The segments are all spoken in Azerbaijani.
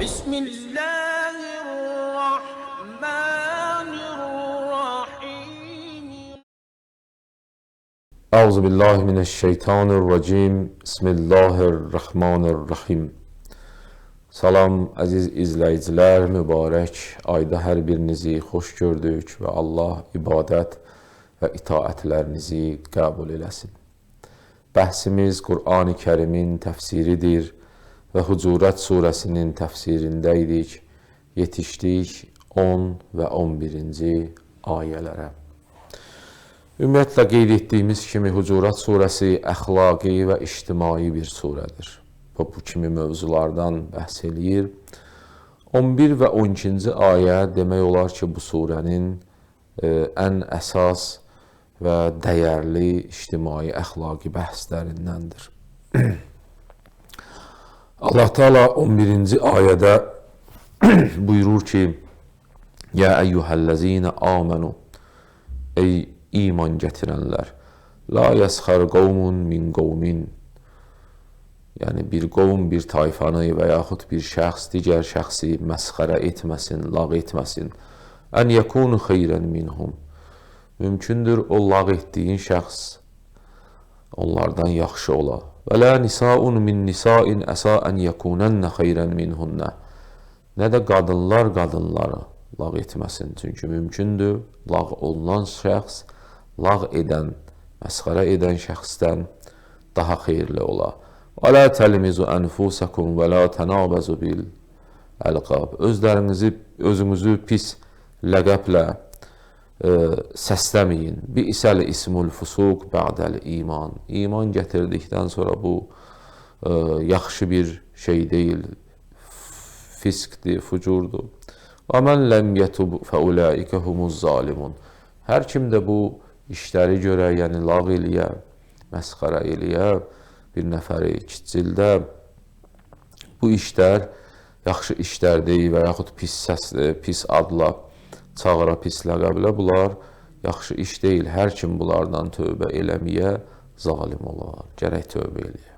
Bismillahirrahmanirrahim. Euzubillahimineşşeytanirracim. Bismillahirrahmanirrahim. Salam əziz izləyicilər, mübarək ayda hər birinizi xoş gördük və Allah ibadət və itaətlərinizi qəbul eləsin. Bəhsimiz Qur'an-ı Kərimin təfsiridir və Hucurat surəsinin təfsirindəydik. Yetişdik 10 və 11-ci ayələrə. Ümumiyyətlə qeyd etdiyimiz kimi Hucurat surəsi əxlaqi və ictimai bir surədir. Bu kimi mövzulardan bəhs eləyir. 11 və 12-ci ayə demək olar ki, bu surənin ən əsas və dəyərli ictimai əxlaqi bəhslərindəndir. Allah Teala 11-ci ayədə buyurur ki, Ya eyyuhəl-ləzinə amenu, ey iman gətirənlər, la yəsxər qovmun min qovmin, yəni bir qovm, bir tayfanı və yaxud bir şəxs digər şəxsi məsxərə etməsin, lağ etməsin. Ən yəkunu xeyrən minhum, mümkündür o lağ etdiyin şəxs onlardan yaxşı ola. Və lə nisaun min nisain əsa ən yəkunənnə xeyrən minhunnə, nə də qadınlar qadınları lağ etməsin. Çünki mümkündür lağ olunan şəxs lağ edən, məsxərə edən şəxsdən daha xeyirli ola. Və lə təlmizu ənfusəkum və lə tənabəzu bil əlqab. Özünüzü pis ləqəblə səsləməyin. Bi'səl ismul fusuq bə'dəl iman. İman gətirdikdən sonra bu yaxşı bir şey deyil, fiskdir, fucurdur. Və mən ləm yətub fəuləikə humuz zalimun. Hər kim də bu işləri görə, yəni lağ eləyə, məsxərə eləyə, bir nəfəri kiçildə, bu işlər yaxşı işlər deyil və yaxud pis səsli, pis adla çağıra, pis ləqəblə, bunlar yaxşı iş deyil. Hər kim bunlardan tövbə eləməyə zalim olar, gərək tövbə eləyə.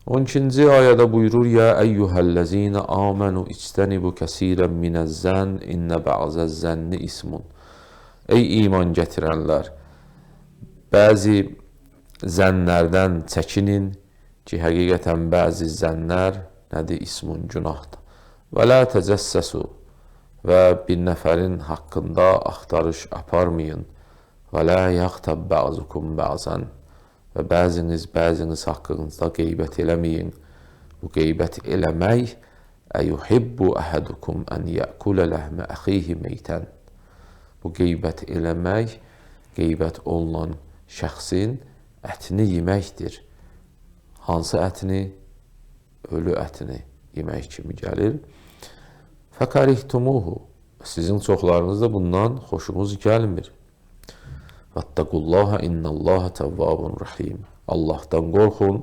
12-ci ayədə buyurur, Ya eyyuhəl-ləzinə amenu ictənibu kəsirən minəz-zən innə bə'zəz-zənni ismun. Ey iman gətirənlər, bəzi zənlərdən çəkinin ki, həqiqətən bəzi zənlər nədir? İsmun, günahdır. Və lə təcəssəsu, və bir nəfərin haqqında axtarış aparmayın. Və lə yaxtab bə'zukum bə'zən, və bəziniz haqqınızda qeybət eləməyin. Bu qeybət eləmək, əyuhibbu əhədukum ən yəkulə ləhmə əxihi meytən. Bu qeybət eləmək, qeybət olunan şəxsin ətini yeməkdir. Hansı ətini? Ölü ətini yemək kimi gəlir. Fəkərihtumuhu, sizin çoxlarınız da bundan xoşunuz gəlmir. Vəttəqullaha innallaha təvvabun rahim. Allahdan qorxun,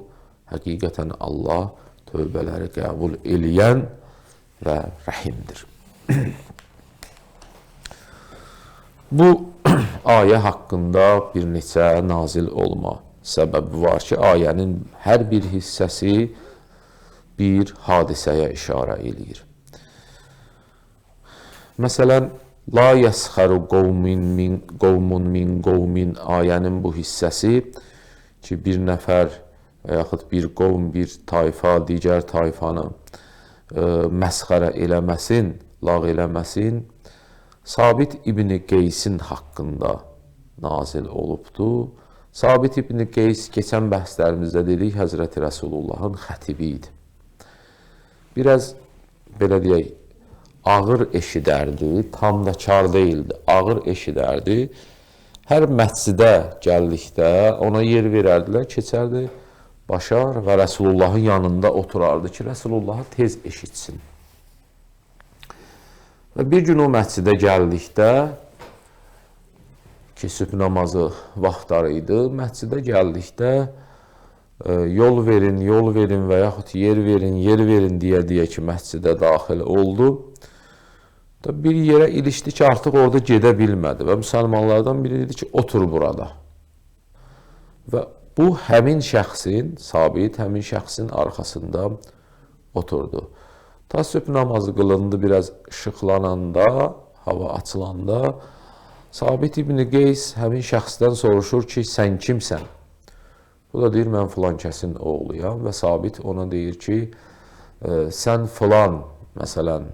həqiqətən Allah tövbələri qəbul eləyən və rəhimdir. Bu ayə haqqında bir neçə nazil olma səbəbi var ki, ayənin hər bir hissəsi bir hadisəyə işarə eləyir. Məsələn, La yəsxəru qovmun min qovmin ayənin bu hissəsi ki, bir nəfər və yaxud bir qovm, bir tayfa, digər tayfanı məsxərə eləməsin, lağ eləməsin, Sabit İbn-i Qeysin haqqında nazil olubdur. Sabit İbn-i Qeys keçən bəhslərimizdə dedik, Həzrəti Rəsulullahın xətibi idi. Biraz, belə deyək, ağır eşidərdi, tam da kar deyildi, ağır eşidərdi. Hər məscidə gəldikdə ona yer verərdilər, keçərdi başar və Rəsulullahın yanında oturardı ki, Rəsulullahı tez eşitsin. Və bir gün o məscidə gəldikdə, ki, sübh namazı vaxtları idi, məscidə gəldikdə yol verin və yaxud yer verin deyə ki, məscidə daxil oldu. Bir yerə ilişdi ki, artıq orada gedə bilmədi və müsəlmanlardan biri dedi ki, otur burada. Və bu həmin şəxsin, Sabit həmin şəxsin arxasında oturdu. Təəssüf namazı qılındı, biraz işıqlananda, hava açılanda Sabit İbn Qeys həmin şəxsdən soruşur ki, sən kimsən? Bu da deyir, mən filan kəsin oğluyam və Sabit ona deyir ki, sən filan, məsələn,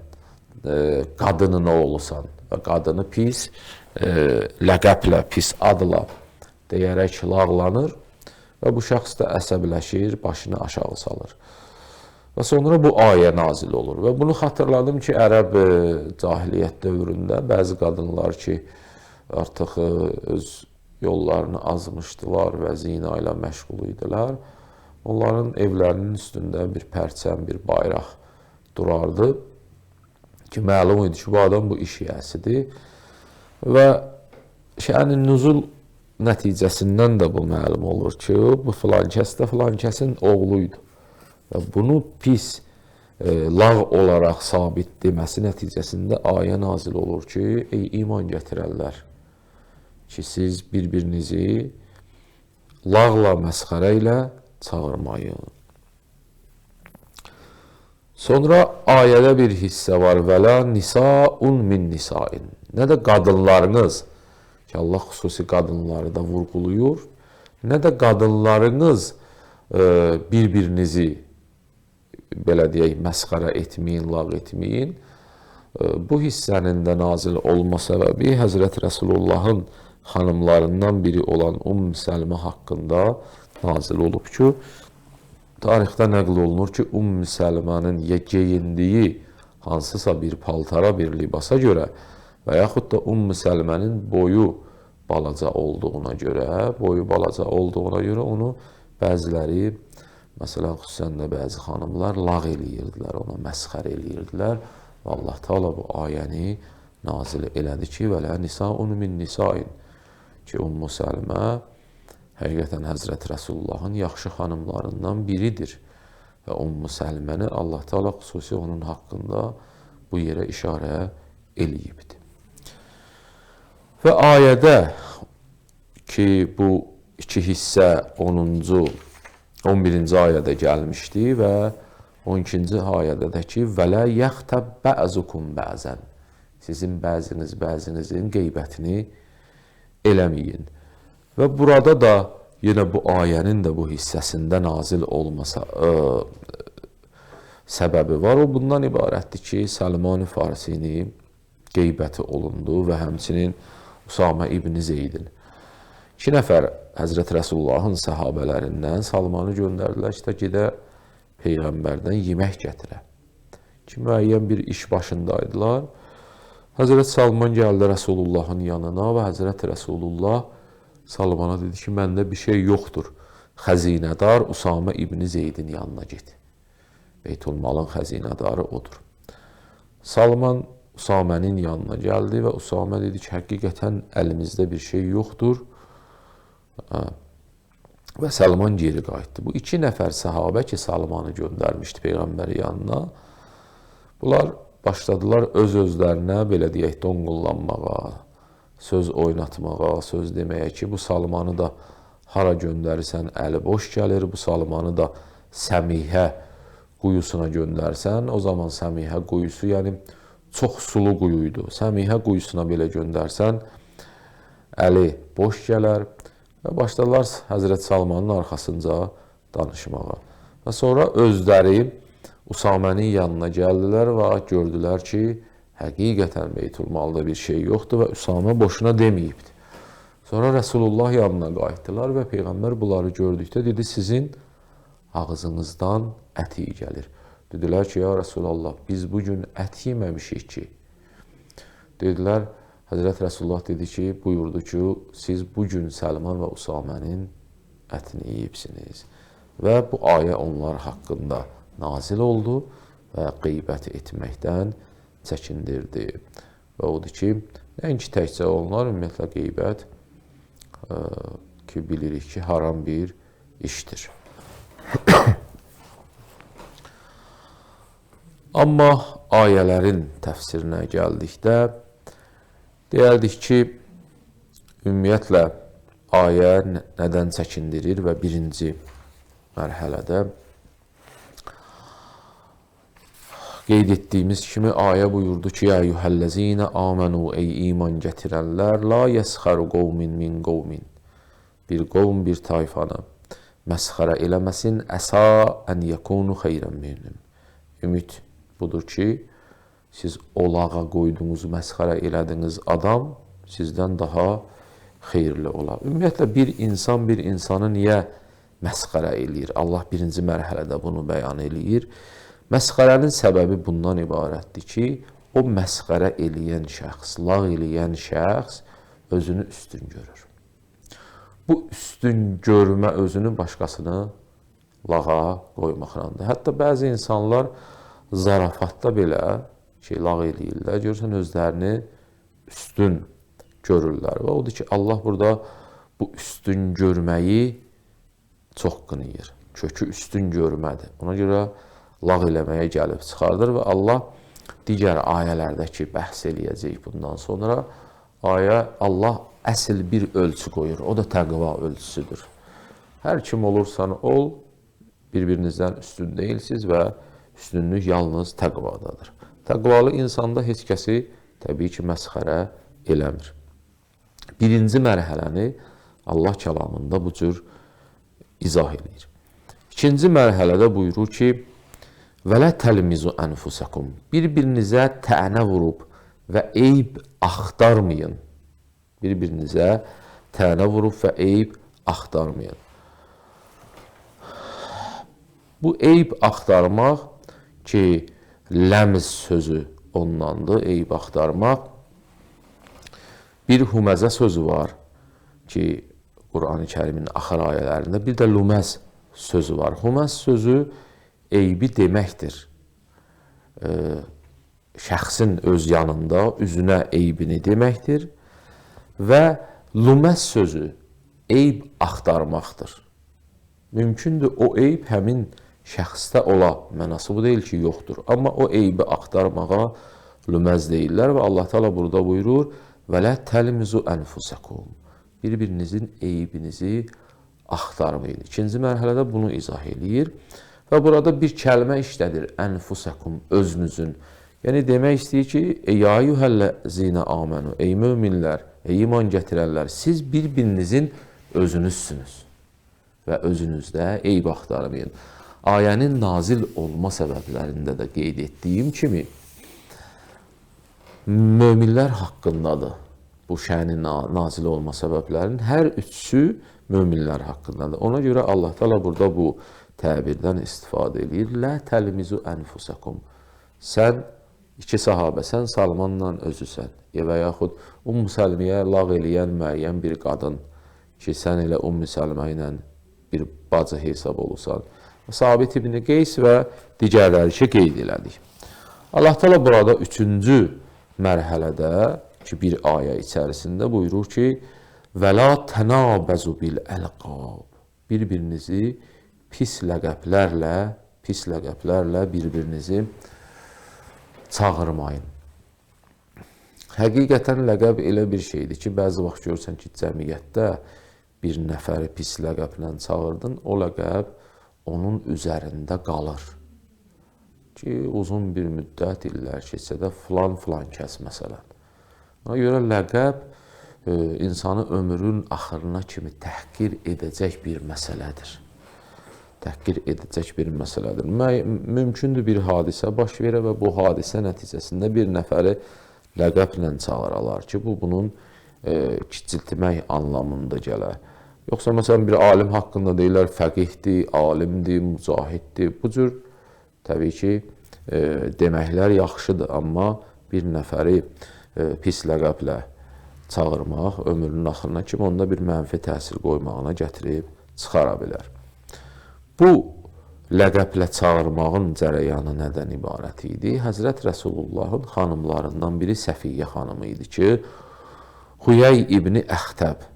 qadının oğlusan və qadını pis ləqəblə, pis adla deyərək lağlanır və bu şəxs də əsəbləşir, başını aşağı salır. Və sonra bu ayə nazil olur. Və bunu xatırladım ki, ərəb cahiliyyət dövründə bəzi qadınlar ki, artıq öz yollarını azmışdılar və zina ilə məşğul idilər. Onların evlərinin üstündə bir pərçəm, bir bayraq durardı ki, məlum idi ki, bu adam bu iş yiyəsidir. Və şə'nin nüzul nəticəsindən də bu məlum olur ki, bu filan kəs də filan kəsin oğluydu. Və bunu pis lağ olaraq sabit deməsi nəticəsində ayə nazil olur ki, ey iman gətirərlər ki, siz bir-birinizi lağla, məsxərə ilə çağırmayın. Sonra ayədə bir hissə var. Vələ nisaun min nisain. Nə də qadınlarınız, ki, Allah xüsusi qadınları da vurğuluyur, nə də qadınlarınız bir-birinizi belə deyək, məsxərə etməyin, lağ etməyin. Bu hissənin də nazil olma səbəbi Həzrət Rəsulullahın xanımlarından biri olan Səlmə haqqında nazil olub ki, tarixdə nəql olunur ki, Səlmənin geyindiyi hansısa bir paltara, bir libasa görə və yaxud da Səlmənin boyu balaca olduğuna görə onu bəziləri, məsələn, xüsusən də bəzi xanımlar lağ eləyirdilər, ona məsxər eləyirdilər və Allah Teala bu ayəni nazil elədi ki, vələ nisaun min nisain ki, Səlmə həqiqətən Həzrət Rəsulullahın yaxşı xanımlarından biridir və Səlməni Allah Teala xüsusi onun haqqında bu yerə işarə eləyibdir. Və ayədə ki, bu iki hissə 11-ci ayədə gəlmişdi və 12-ci ayədə də ki, vələ yəxtəb bə'zukum bə'zən. Sizin bəzinizin qeybətini eləməyin. Və burada da yenə bu ayənin də bu hissəsində nazil olmasa səbəbi var. O bundan ibarətdir ki, Səlman-ı Farsini qeybəti olundu və həmçinin Usamə İbn Zeydin. 2 nəfər Həzrət Rəsulullahın səhabələrindən Salmanı göndərdilər ki, gedə Peyğəmbərdən yemək gətirə. Ki, müəyyən bir iş başındaydılar. Həzrət Salman gəldi Rəsulullahın yanına və Həzrət Rəsulullah Salmana dedi ki, məndə bir şey yoxdur. Xəzinədar Usamə İbn Zeydin yanına get. Beytulmalın xəzinədarı odur. Salman Usamənin yanına gəldi və Usamə dedi ki, həqiqətən əlimizdə bir şey yoxdur. Və Salman geri qayıtdı. Bu 2 nəfər səhabə ki, Salmanı göndərmişdi Peyğəmbəri yanına, bunlar başladılar öz-özlərinə, belə deyək, donqullanmağa, söz oynatmağa, söz deməyə ki, bu Salmanı da hara göndərirsən, əli boş gəlir, bu Salmanı da Səmihə quyusuna göndərsən, o zaman Səmihə quyusu, yəni çox sulu quyuydu. Səmihə quyusuna belə göndərsən, əli boş gələr. Və başladılar Həzrət Salmanın arxasınca danışmağa. Və sonra özləri Usamənin yanına gəldilər və gördülər ki, həqiqətən Beytulmalda bir şey yoxdur və Usamə boşuna deməyibdir. Sonra Rəsulullah yanına qayıtdılar və Peyğəmbər bunları gördükdə dedi, sizin ağzınızdan ət iyi gəlir. Dedilər ki, ya Rəsulallah, biz bugün ət yeməmişik ki. Dedilər, Həzrət Rəsulullah dedi ki, buyurdu ki, siz bugün Səlman və Usamənin ətini yiyibsiniz. Və bu ayə onlar haqqında nazil oldu və qeybət etməkdən çəkindirdi. Və odur ki, nəinki təkcə onlar, ümumiyyətlə qeybət ki, bilirik ki, haram bir işdir. Amma ayələrin təfsirinə gəldikdə, deyərdik ki, ümumiyyətlə, ayə nədən çəkindirir və birinci mərhələdə qeyd etdiyimiz kimi ayə buyurdu ki, ya eyyuhellezine amenu ey iman gətirənlər la yesxaru qavmin min qavmin. Bir qovm bir tayfanı məsxərə eləməsin, əsa ən yekunu xeyrən minhum. Ümid budur ki, siz olağa qoyduğunuz, məsxərə elədiyiniz adam sizdən daha xeyirli olar. Ümumiyyətlə, bir insan bir insanı niyə məsxərə eləyir? Allah birinci mərhələdə bunu bəyan eləyir. Məsxərənin səbəbi bundan ibarətdir ki, o məsxərə eləyən şəxs, lağ eləyən şəxs özünü üstün görür. Bu üstün görmə özünü başqasını lağa qoymaqlandır. Hətta bəzi insanlar zarafatda belə lağ eləyirlər, görürsən özlərini üstün görürlər. Və odur ki, Allah burada bu üstün görməyi çox qınayır. Kökü üstün görmədir. Ona görə lağ eləməyə gəlib çıxardır və Allah digər ayələrdəki bəhs eləyəcək bundan sonra Allah əsl bir ölçü qoyur. O da təqva ölçüsüdür. Hər kim olursan ol, bir-birinizdən üstün deyilsiniz və üstünlük yalnız təqvadadır. Təqvalı insanda heç kəsi təbii ki, məsxərə eləmir. Birinci mərhələni Allah kəlamında bu cür izah edir. İkinci mərhələdə buyurur ki, vələ təlmizu ənfusakum. Bir-birinizə tənə vurub və eyb axtarmayın. Bir-birinizə tənə vurub və eyb axtarmayın. Bu eyb axtarmaq ki, ləmz sözü ondandır, eyb axtarmaq. Bir huməzə sözü var ki, Qur'an-ı Kərimin axır ayələrində, bir də luməz sözü var. Huməz sözü eybi deməkdir. Şəxsin öz yanında üzünə eybini deməkdir və luməz sözü eyb axtarmaqdır. Mümkündür o eyb həmin şəxsdə ola, mənası bu deyil ki, yoxdur. Amma o eybi axtarmağa luməz deyirlər və Allah Teala burada buyurur, vələ təlmizu ənfusakum. Bir-birinizin eybinizi axtarmayın. İkinci mərhələdə bunu izah eləyir və burada bir kəlmə işlədir, ənfusakum, özünüzün. Yəni demək istəyir ki, ey eyyuhellezine amenu, ey möminlər, ey iman gətirənlər, siz bir-birinizin özünüzsünüz və özünüzdə eyb axtarmayın. Ayənin nazil olma səbəblərində də qeyd etdiyim kimi, möminlər haqqındadır. Bu şənin nazil olma səbəblərinin hər üçü möminlər haqqındadır. Ona görə Allah Teala burada bu təbirdən istifadə edir. Lə təlmizu ənfusakum. Sən iki sahabəsən, Salmanla özüsən. Və yaxud Səlmiyə lağ eləyən müəyyən bir qadın ki, sən elə Səlmə ilə bir bacı hesab olursan. Sabit ibn Qeys və digərləri ki, qeyd elədik. Allah Teala burada üçüncü mərhələdə ki, bir ayə içərisində buyurur ki, vəla tənabəzu bil əlqab. Bir-birinizi pis ləqəblərlə bir-birinizi çağırmayın. Həqiqətən ləqəb elə bir şeydir ki, bəzi vaxt görürsən ki, cəmiyyətdə bir nəfəri pis ləqəblə çağırdın, o ləqəb onun üzərində qalır. Ki, uzun bir müddət illər keçsə də filan kəs məsələn. Ona görə ləqəb insanı ömrün axırına kimi təhqir edəcək bir məsələdir. Təhqir edəcək bir məsələdir. Mümkündür bir hadisə baş verə və bu hadisə nəticəsində bir nəfəri ləqəblə çağıralar ki, bu bunun kiçiltmək anlamında gələr. Yoxsa məsələn bir alim haqqında deyirlər, fəqihdir, alimdir, mücahiddir. Bu cür təbii ki, deməklər yaxşıdır, amma bir nəfəri pis ləqəblə çağırmaq ömrünün axırına kimi onda bir mənfi təsir qoymağına gətirib çıxara bilər. Bu ləqəblə çağırmağın cərəyanı nədən ibarət idi? Həzrət Rəsulullahın xanımlarından biri Səfiyyə xanımı idi ki, Xüyey ibn Əxtəb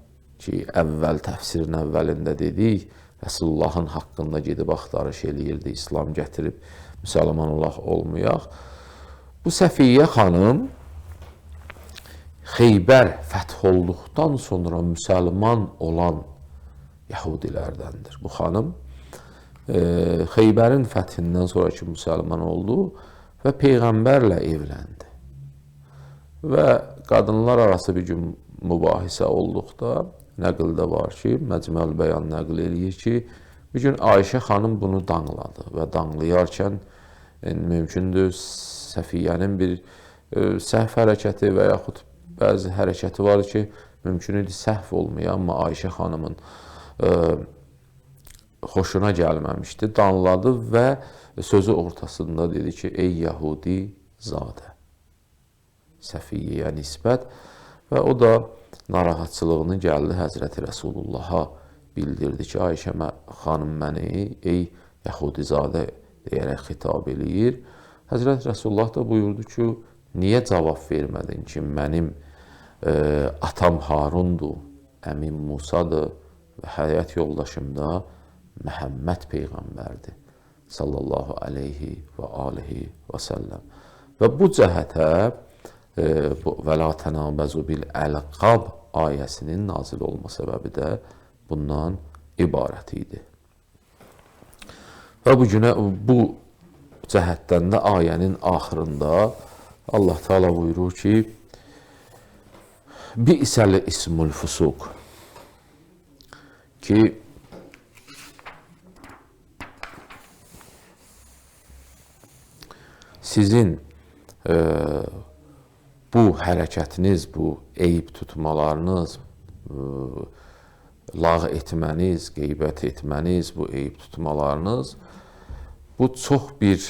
ki, əvvəl təfsirin əvvəlində dedik, Rəsulullahın haqqında gedib axtarış eləyirdi, İslam gətirib müsəlman olmayaq. Bu Səfiyyə xanım Xeybər fəth olduqdan sonra müsəlman olan Yahudilərdəndir. Bu xanım Xeybərin fəthindən sonraki müsəlman oldu və Peyğəmbərlə evləndi. Və qadınlar arası bir gün mübahisə olduqda nəqildə var ki, Məcmuəl Bəyan nəql eləyir ki, bir gün Ayşə xanım bunu danladı və danlayarkən mümkündür Səfiyyənin bir səhv hərəkəti və yaxud bəzi hərəkəti var ki, mümkün idi səhv olmaya, amma Ayşə xanımın xoşuna gəlməmişdi, danladı və sözü ortasında dedi ki, ey Yəhudi zadə, Səfiyyəyə nisbət və o da narahatçılığını gəldi Həzrəti Rəsulullaha bildirdi ki, Ayşə xanım məni ey Yəhudizadə deyərək xitab eləyir. Həzrət Rəsulullah da buyurdu ki, niyə cavab vermədin ki, mənim atam Harundur, əmim Musadır və həyat yoldaşım da Məhəmməd Peyğəmbərdir sallallahu aleyhi və alihi və səlləm. Və bu cəhətə və la tənabəzu bil əlqab ayəsinin nazil olma səbəbi də bundan ibarət idi. Və bu cəhətdən də ayənin axırında Allah Teala buyurur ki, bi'səl ismul fusuq ki, sizin bu hərəkətiniz, bu eyib tutmalarınız, lağ etməniz, qeybət etməniz, bu eyib tutmalarınız, bu çox bir,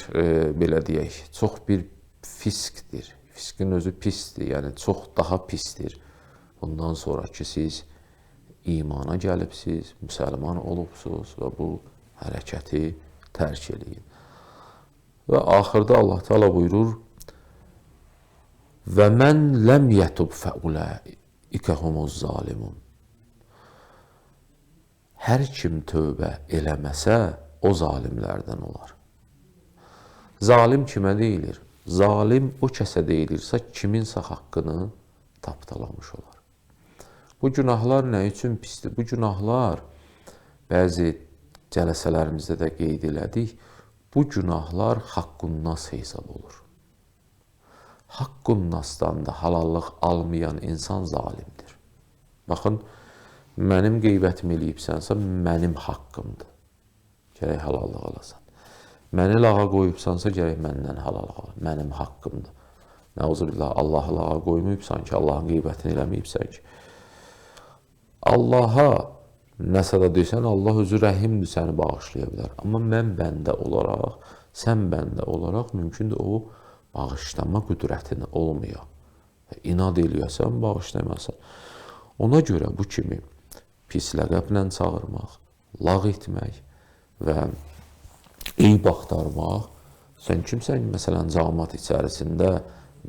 belə deyək, çox bir fiskdir. Fiskin özü pisdir, yəni çox daha pisdir. Bundan sonra ki, siz imana gəlibsiz, müsəlman olubsuz və bu hərəkəti tərk eləyin. Və axırda Allah Teala buyurur, və mən ləm yətub fəuləikə humuz zalimun. Hər kim tövbə eləməsə, o zalimlərdən olar. Zalim kimə deyilir? Zalim o kəsə deyilirsə, kiminsə haqqını tapdalamış olar. Bu günahlar nə üçün pisdir? Bu günahlar, bəzi cələsələrimizdə də qeyd elədik, bu günahlar haqqunnas hesab olur. Haqqunasdan da halallıq almayan insan zalimdir. Baxın, mənim qeybətimi eləyibsənsə, mənim haqqımdır. Gərək halallıq alasan. Məni lağa qoyubsansa, gərək məndən halallıq ala. Mənim haqqımdır. Nəuzubillah, Allahı lağa qoymayıbsan ki, Allahın qeybətini eləməyibsən ki. Allaha nəsə də desən, Allah özü rəhimdir, səni bağışlaya bilər. Amma mən bəndə olaraq, sən bəndə olaraq mümkündür o bağışlama qüdrətini olmuyor. İnad eləyəsən, bağışlamayasan. Ona görə bu kimi pis ləqəblə çağırmaq, lağ etmək və eyib axtarmaq, sən kimsən, məsələn, cəmaət içərisində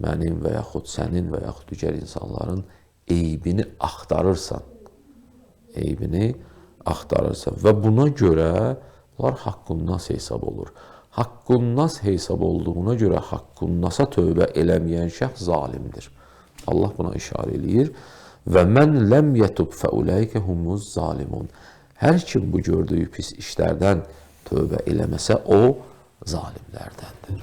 mənim və yaxud sənin və yaxud digər insanların eybini axtarırsan, və buna görə bunlar haqqunnas hesab olur. Haqqunnas hesab olduğuna görə haqqunasa tövbə eləməyən şəxs zalimdir. Allah buna işarə eləyir. Və mən ləm yətub fəuləykə humuz zalimun. Hər kim bu gördüyü pis işlərdən tövbə eləməsə, o zalimlərdəndir.